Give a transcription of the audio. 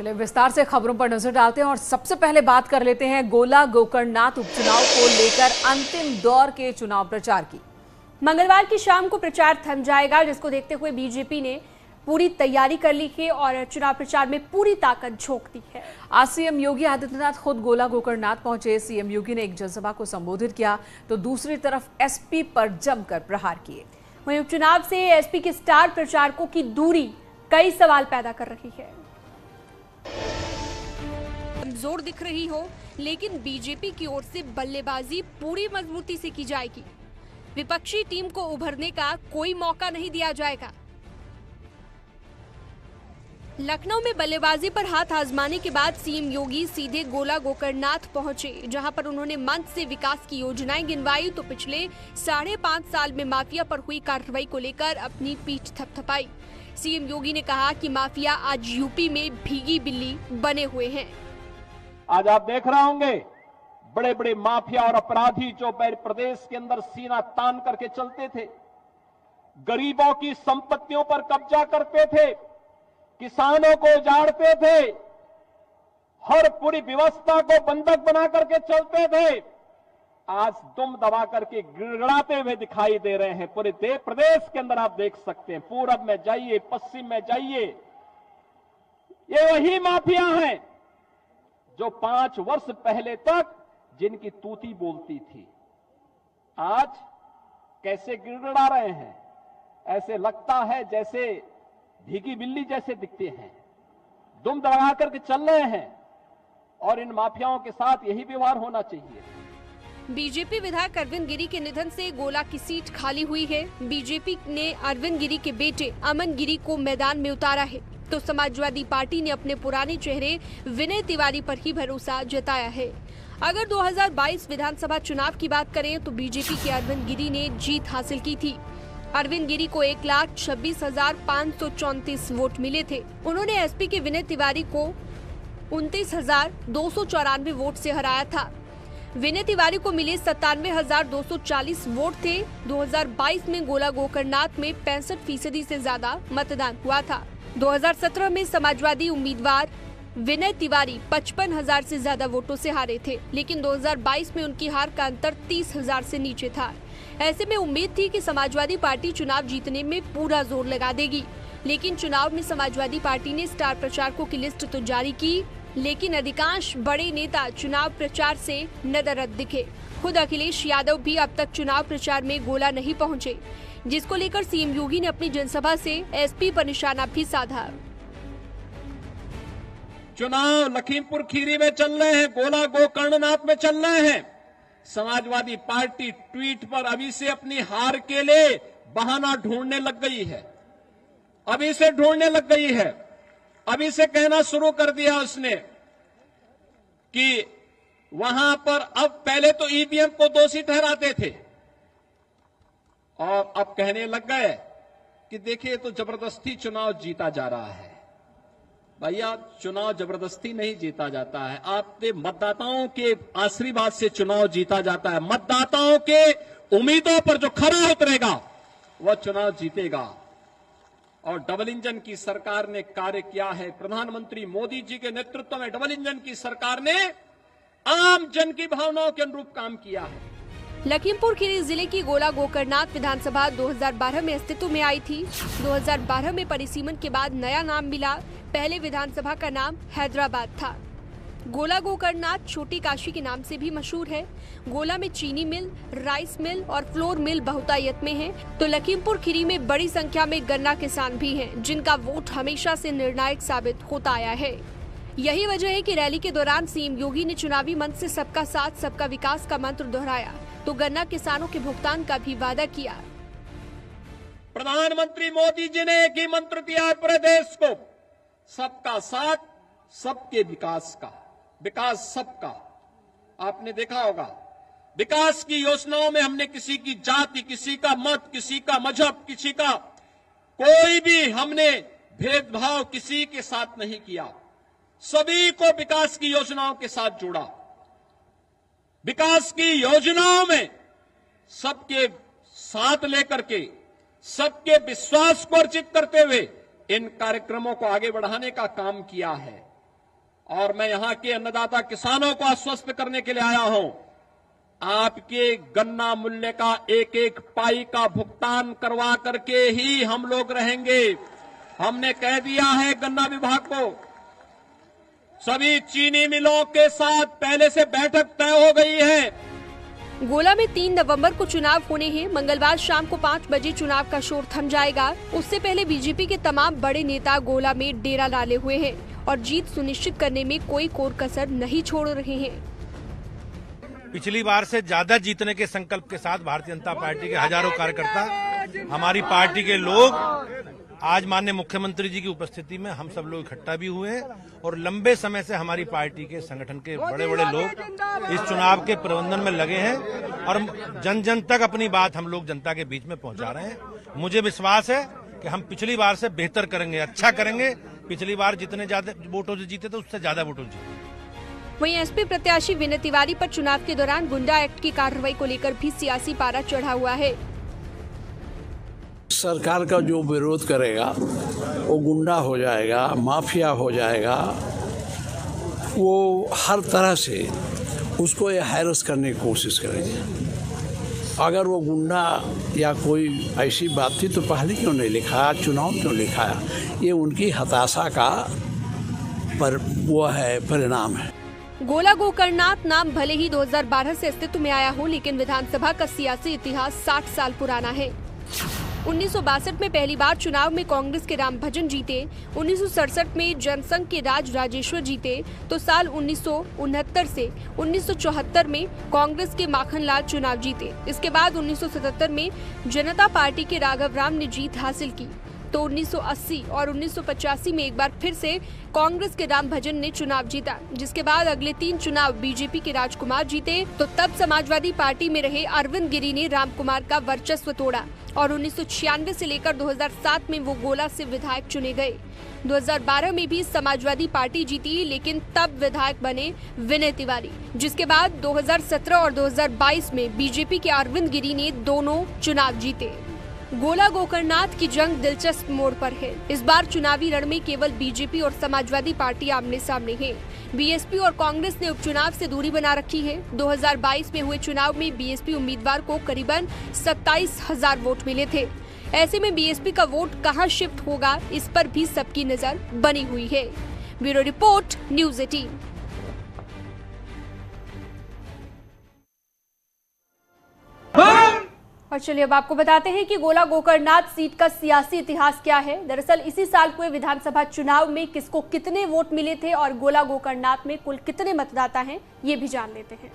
चलिए विस्तार से खबरों पर नजर डालते हैं और सबसे पहले बात कर लेते हैं गोला गोकर्णनाथ उपचुनाव को लेकर अंतिम दौर के चुनाव प्रचार की। मंगलवार की शाम को प्रचार थम जाएगा, जिसको देखते हुए बीजेपी ने पूरी तैयारी कर ली है और चुनाव प्रचार में पूरी ताकत झोंक दी है। आज सीएम योगी आदित्यनाथ खुद गोला गोकर्णनाथ पहुंचे। सीएम योगी ने एक जनसभा को संबोधित किया तो दूसरी तरफ एसपी पर जमकर प्रहार किए। वहीं उपचुनाव से एसपी के स्टार प्रचारकों की दूरी कई सवाल पैदा कर रही है। कमजोर दिख रही हो, लेकिन बीजेपी की ओर से बल्लेबाजी पूरी मजबूती से की जाएगी। विपक्षी टीम को उभरने का कोई मौका नहीं दिया जाएगा। लखनऊ में बल्लेबाजी पर हाथ आजमाने के बाद सीएम योगी सीधे गोला गोकर्णनाथ पहुंचे, जहां पर उन्होंने मंच से विकास की योजनाएं गिनवाई तो पिछले 5.5 साल में माफिया पर हुई कार्रवाई को लेकर अपनी पीठ थपथपाई। सीएम योगी ने कहा कि माफिया आज यूपी में भीगी बिल्ली बने हुए हैं। आज आप देख रहे होंगे बड़े बड़े माफिया और अपराधी जो प्रदेश के अंदर सीना तान करके चलते थे, गरीबों की संपत्तियों पर कब्जा करते थे, किसानों को उजाड़ते थे, हर पूरी व्यवस्था को बंधक बना करके चलते थे, आज दुम दबा करके गिड़गिड़ाते हुए दिखाई दे रहे हैं। पूरे प्रदेश के अंदर आप देख सकते हैं, पूरब में जाइए, पश्चिम में जाइए, ये वही माफिया हैं जो 5 वर्ष पहले तक जिनकी तूती बोलती थी, आज कैसे गिड़गिड़ा रहे हैं। ऐसे लगता है जैसे भीगी बिल्ली जैसे दिखते हैं, दुम दबा करके चल रहे हैं और इन माफियाओं के साथ यही व्यवहार होना चाहिए। बीजेपी विधायक अरविंद गिरी के निधन से गोला की सीट खाली हुई है। बीजेपी ने अरविंद गिरी के बेटे अमन गिरी को मैदान में उतारा है, तो समाजवादी पार्टी ने अपने पुराने चेहरे विनय तिवारी पर ही भरोसा जताया है। अगर 2022 विधानसभा चुनाव की बात करें तो बीजेपी के अरविंद गिरी ने जीत हासिल की थी। अरविंद गिरी को 1,26,534 वोट मिले थे। उन्होंने एसपी के विनय तिवारी को 29,294 वोट से हराया था। विनय तिवारी को मिले 97,240 वोट थे। 2022 में गोला गोकर्णनाथ में 65% से ज्यादा मतदान हुआ था। 2017 में समाजवादी उम्मीदवार विनय तिवारी 55,000 से ज्यादा वोटों से हारे थे, लेकिन 2022 में उनकी हार का अंतर 30,000 से नीचे था। ऐसे में उम्मीद थी कि समाजवादी पार्टी चुनाव जीतने में पूरा जोर लगा देगी, लेकिन चुनाव में समाजवादी पार्टी ने स्टार प्रचारकों की लिस्ट तो जारी की, लेकिन अधिकांश बड़े नेता चुनाव प्रचार से नदारद दिखे। खुद अखिलेश यादव भी अब तक चुनाव प्रचार में गोला नहीं पहुंचे, जिसको लेकर सीएम योगी ने अपनी जनसभा से एसपी पर निशाना भी साधा। चुनाव लखीमपुर खीरी में चल रहे हैं, गोला गोकर्णनाथ में चल रहे हैं। समाजवादी पार्टी ट्वीट पर अभी से अपनी हार के लिए बहाना ढूंढने लग गई है, अभी से ढूंढने लग गई है। अभी से कहना शुरू कर दिया उसने कि वहां पर अब पहले तो ईवीएम को दोषी ठहराते थे और अब कहने लग गए कि देखिए तो जबरदस्ती चुनाव जीता जा रहा है। भैया, चुनाव जबरदस्ती नहीं जीता जाता है, आपके मतदाताओं के आशीर्वाद से चुनाव जीता जाता है। मतदाताओं के उम्मीदों पर जो खरा उतरेगा वह चुनाव जीतेगा। और डबल इंजन की सरकार ने कार्य किया है। प्रधानमंत्री मोदी जी के नेतृत्व में डबल इंजन की सरकार ने आम जन की भावनाओं के अनुरूप काम किया है। लखीमपुर खीरी जिले की गोला गोकर्णनाथ विधानसभा 2012 में अस्तित्व में आई थी। 2012 में परिसीमन के बाद नया नाम मिला। पहले विधानसभा का नाम हैदराबाद था। गोला गोकर्णनाथ छोटी काशी के नाम से भी मशहूर है। गोला में चीनी मिल, राइस मिल और फ्लोर मिल बहुतायत में है, तो लखीमपुर खीरी में बड़ी संख्या में गन्ना किसान भी हैं, जिनका वोट हमेशा से निर्णायक साबित होता आया है। यही वजह है कि रैली के दौरान सीएम योगी ने चुनावी मंच से सबका साथ सबका विकास का मंत्र दोहराया, तो गन्ना किसानों के भुगतान का भी वादा किया। प्रधानमंत्री मोदी जी ने एक ही मंत्र दिया है पूरे देश को, सबका साथ सबके विकास का, विकास सबका। आपने देखा होगा विकास की योजनाओं में हमने किसी की जाति, किसी का मत, किसी का मजहब, किसी का कोई भी हमने भेदभाव किसी के साथ नहीं किया। सभी को विकास की योजनाओं के साथ जोड़ा। विकास की योजनाओं में सबके साथ लेकर के, सबके विश्वास को अर्जित करते हुए इन कार्यक्रमों को आगे बढ़ाने का काम किया है। और मैं यहां के अन्नदाता किसानों को आश्वस्त करने के लिए आया हूं। आपके गन्ना मूल्य का एक एक पाई का भुगतान करवा करके ही हम लोग रहेंगे। हमने कह दिया है गन्ना विभाग को, सभी चीनी मिलों के साथ पहले से बैठक तय हो गई है। गोला में 3 नवंबर को चुनाव होने हैं। मंगलवार शाम को 5 बजे चुनाव का शोर थम जाएगा। उससे पहले बीजेपी के तमाम बड़े नेता गोला में डेरा डाले हुए हैं और जीत सुनिश्चित करने में कोई कोर कसर नहीं छोड़ रहे हैं। पिछली बार से ज्यादा जीतने के संकल्प के साथ भारतीय जनता पार्टी के हजारों कार्यकर्ता, हमारी पार्टी के लोग आज माननीय मुख्यमंत्री जी की उपस्थिति में हम सब लोग इकट्ठा भी हुए हैं और लंबे समय से हमारी पार्टी के संगठन के बड़े बड़े लोग इस चुनाव के प्रबंधन में लगे हैं और जन जन तक अपनी बात हम लोग जनता के बीच में पहुंचा रहे हैं। मुझे विश्वास है कि हम पिछली बार से बेहतर करेंगे, अच्छा करेंगे। पिछली बार जितने ज्यादा वोटों से जीते थे उससे ज्यादा वोटों से जीते। वहीं एसपी प्रत्याशी विनय तिवारी पर चुनाव के दौरान गुंडा एक्ट की कार्रवाई को लेकर भी सियासी पारा चढ़ा हुआ है। सरकार का जो विरोध करेगा वो गुंडा हो जाएगा, माफिया हो जाएगा। वो हर तरह से उसको हैरस करने की कोशिश करेंगे। अगर वो गुंडा या कोई ऐसी बात थी तो पहले क्यों नहीं लिखाया, चुनाव क्यों लिखाया? ये उनकी हताशा का परिणाम है। गोला गोकर्णनाथ नाम भले ही 2012 से अस्तित्व में आया हो, लेकिन विधानसभा का सियासी इतिहास 60 साल पुराना है। 1962 में पहली बार चुनाव में कांग्रेस के रामभजन जीते, 1967 में जनसंघ के राज राजेश्वर जीते, तो साल 1969 से 1974 में कांग्रेस के माखनलाल चुनाव जीते। इसके बाद 1977 में जनता पार्टी के राघव राम ने जीत हासिल की, तो 1980 और 1985 में एक बार फिर से कांग्रेस के रामभजन ने चुनाव जीता, जिसके बाद अगले 3 चुनाव बीजेपी के राजकुमार जीते, तो तब समाजवादी पार्टी में रहे अरविंद गिरी ने रामकुमार का वर्चस्व तोड़ा और 1996 से लेकर 2007 में वो गोला से विधायक चुने गए। 2012 में भी समाजवादी पार्टी जीती, लेकिन तब विधायक बने विनय तिवारी, जिसके बाद 2017 और 2022 में बीजेपी के अरविंद गिरी ने दोनों चुनाव जीते। गोला गोकर्णनाथ की जंग दिलचस्प मोड़ पर है। इस बार चुनावी रण में केवल बीजेपी और समाजवादी पार्टी आमने सामने है। बीएसपी और कांग्रेस ने उपचुनाव से दूरी बना रखी है। 2022 में हुए चुनाव में बीएसपी उम्मीदवार को करीबन 27,000 वोट मिले थे। ऐसे में बीएसपी का वोट कहां शिफ्ट होगा, इस पर भी सबकी नजर बनी हुई है। Bureau report, news 18। और चलिए अब आपको बताते हैं कि गोला गोकर्णनाथ सीट का सियासी इतिहास क्या है। दरअसल इसी साल हुए विधानसभा चुनाव में किसको कितने वोट मिले थे और गोला गोकर्णनाथ में कुल कितने मतदाता हैं, ये भी जान लेते हैं।